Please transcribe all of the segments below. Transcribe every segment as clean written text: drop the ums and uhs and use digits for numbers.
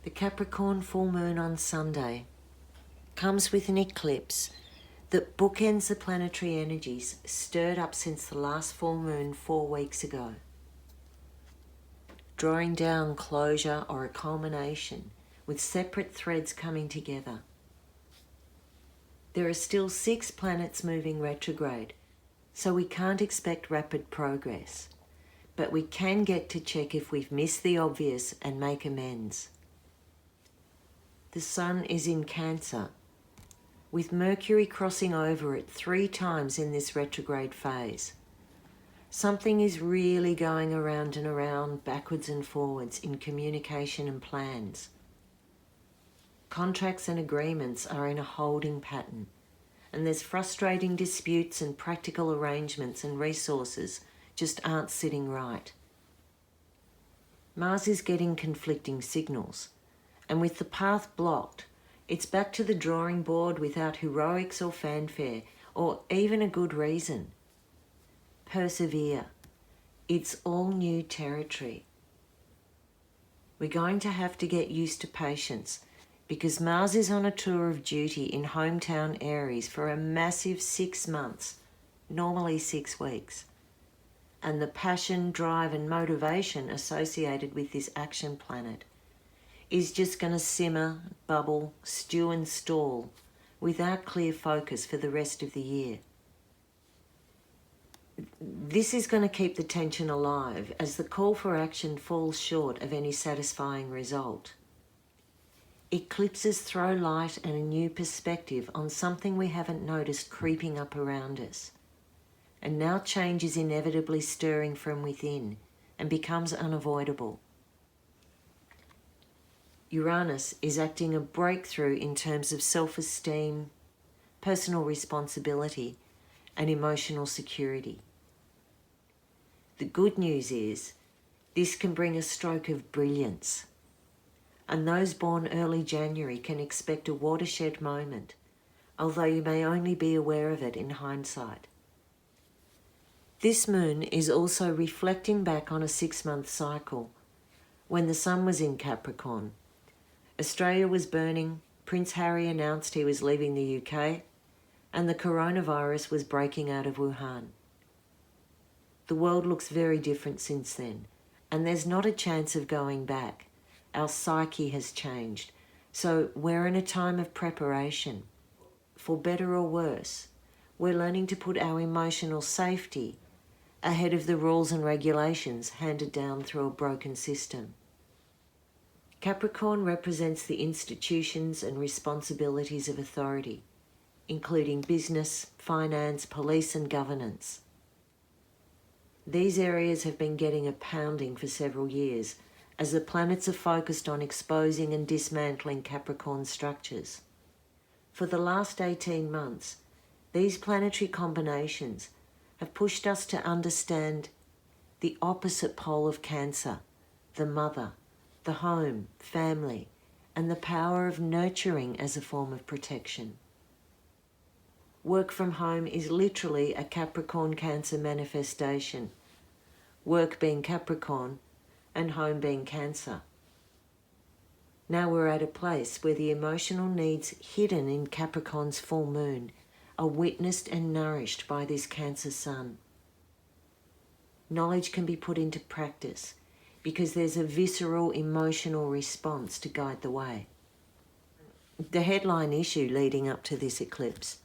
The Capricorn full moon on Sunday comes with an eclipse that bookends the planetary energies stirred up since the last full moon 4 weeks ago, drawing down closure or a culmination with separate threads coming together. There are still 6 planets moving retrograde, so we can't expect rapid progress, but we can get to check if we've missed the obvious and make amends. The Sun is in Cancer, with Mercury crossing over it 3 times in this retrograde phase. Something is really going around and around, backwards and forwards in communication and plans. Contracts and agreements are in a holding pattern, and there's frustrating disputes and practical arrangements and resources just aren't sitting right. Mars is getting conflicting signals, and with the path blocked, it's back to the drawing board without heroics or fanfare, or even a good reason. Persevere. It's all new territory. We're going to have to get used to patience, because Mars is on a tour of duty in hometown Aries for a massive 6 months, normally 6 weeks. And the passion, drive and motivation associated with this action planet is just going to simmer, bubble, stew and stall without clear focus for the rest of the year. This is going to keep the tension alive as the call for action falls short of any satisfying result. Eclipses throw light and a new perspective on something we haven't noticed creeping up around us. And now change is inevitably stirring from within and becomes unavoidable. Uranus is acting a breakthrough in terms of self-esteem, personal responsibility, and emotional security. The good news is this can bring a stroke of brilliance, and those born early January can expect a watershed moment, although you may only be aware of it in hindsight. This moon is also reflecting back on a 6-month cycle when the Sun was in Capricorn. Australia was burning, Prince Harry announced he was leaving the UK, and the coronavirus was breaking out of Wuhan. The world looks very different since then, and there's not a chance of going back. Our psyche has changed, so we're in a time of preparation. For better or worse, we're learning to put our emotional safety ahead of the rules and regulations handed down through a broken system. Capricorn represents the institutions and responsibilities of authority, including business, finance, police and governance. These areas have been getting a pounding for several years as the planets are focused on exposing and dismantling Capricorn structures. For the last 18 months, these planetary combinations have pushed us to understand the opposite pole of Cancer, the mother, the home, family, and the power of nurturing as a form of protection. Work from home is literally a Capricorn Cancer manifestation, work being Capricorn and home being Cancer. Now we're at a place where the emotional needs hidden in Capricorn's full moon are witnessed and nourished by this Cancer Sun. Knowledge can be put into practice because there's a visceral emotional response to guide the way. The headline issue leading up to this eclipse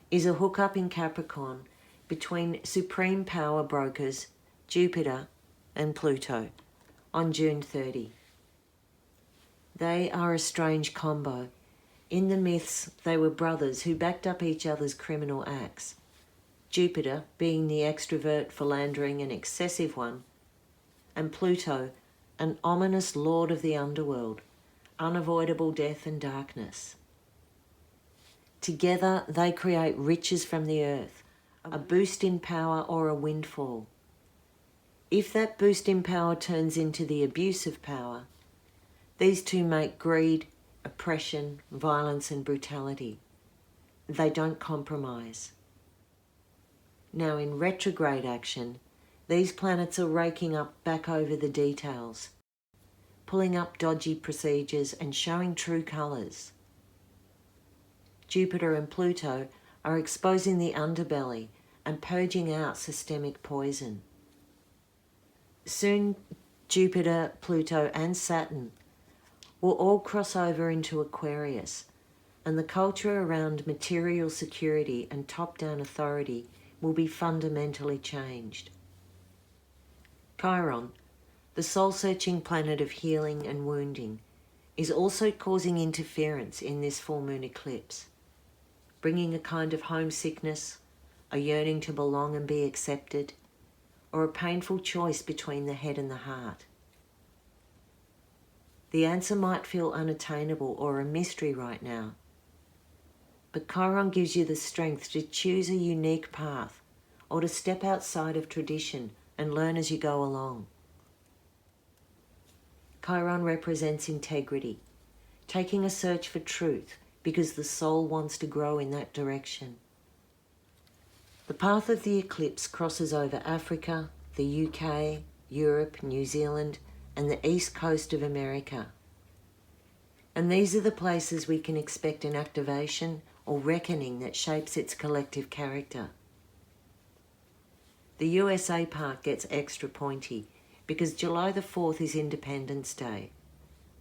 is a hookup in Capricorn between supreme power brokers Jupiter and Pluto on June 30. They are a strange combo. In the myths, they were brothers who backed up each other's criminal acts. Jupiter being the extrovert, philandering and excessive one, and Pluto, an ominous lord of the underworld, unavoidable death and darkness. Together they create riches from the earth, a boost in power or a windfall. If that boost in power turns into the abuse of power, these two make greed, oppression, violence and brutality. They don't compromise. Now in retrograde action, these planets are raking up back over the details. pulling up dodgy procedures and showing true colours. Jupiter and Pluto are exposing the underbelly and purging out systemic poison. Soon, Jupiter, Pluto and Saturn will all cross over into Aquarius, and the culture around material security and top-down authority will be fundamentally changed. Chiron, the soul-searching planet of healing and wounding, is also causing interference in this full moon eclipse, bringing a kind of homesickness, a yearning to belong and be accepted, or a painful choice between the head and the heart. The answer might feel unattainable or a mystery right now, but Chiron gives you the strength to choose a unique path or to step outside of tradition and learn as you go along. Chiron represents integrity, taking a search for truth because the soul wants to grow in that direction. The path of the eclipse crosses over Africa, the UK, Europe, New Zealand, and the east coast of America. And these are the places we can expect an activation or reckoning that shapes its collective character. The USA part gets extra pointy because July the 4th is Independence Day,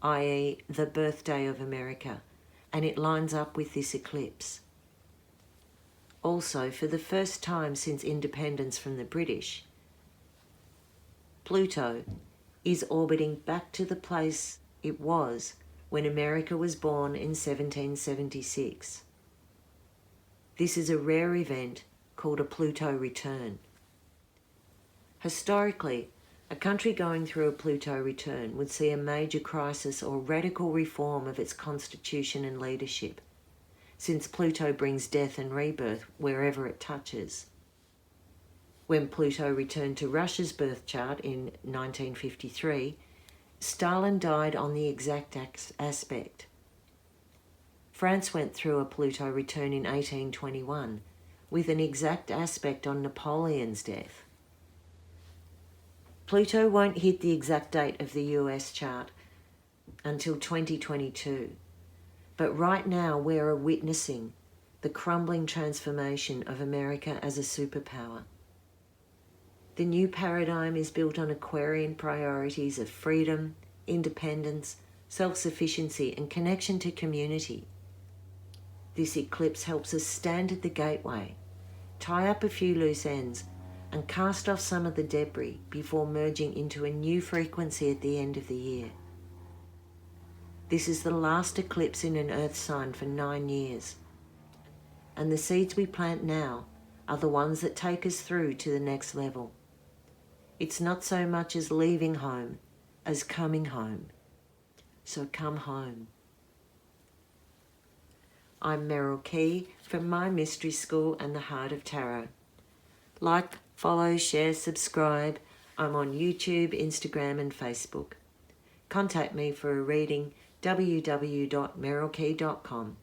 i.e. the birthday of America, and it lines up with this eclipse. Also, for the first time since independence from the British, Pluto is orbiting back to the place it was when America was born in 1776. This is a rare event called a Pluto Return. Historically, a country going through a Pluto return would see a major crisis or radical reform of its constitution and leadership, since Pluto brings death and rebirth wherever it touches. When Pluto returned to Russia's birth chart in 1953, Stalin died on the exact aspect. France went through a Pluto return in 1821 with an exact aspect on Napoleon's death. Pluto won't hit the exact date of the US chart until 2022. But right now we're witnessing the crumbling transformation of America as a superpower. The new paradigm is built on Aquarian priorities of freedom, independence, self-sufficiency and connection to community. This eclipse helps us stand at the gateway, tie up a few loose ends and cast off some of the debris before merging into a new frequency at the end of the year. This is the last eclipse in an earth sign for 9 years, and the seeds we plant now are the ones that take us through to the next level. It's not so much as leaving home as coming home. So come home. I'm Merryl Key from My Mystery School and the Heart of Tarot. Like, follow, share, subscribe. I'm on YouTube, Instagram and Facebook. Contact me for a reading, www.merrylkey.com.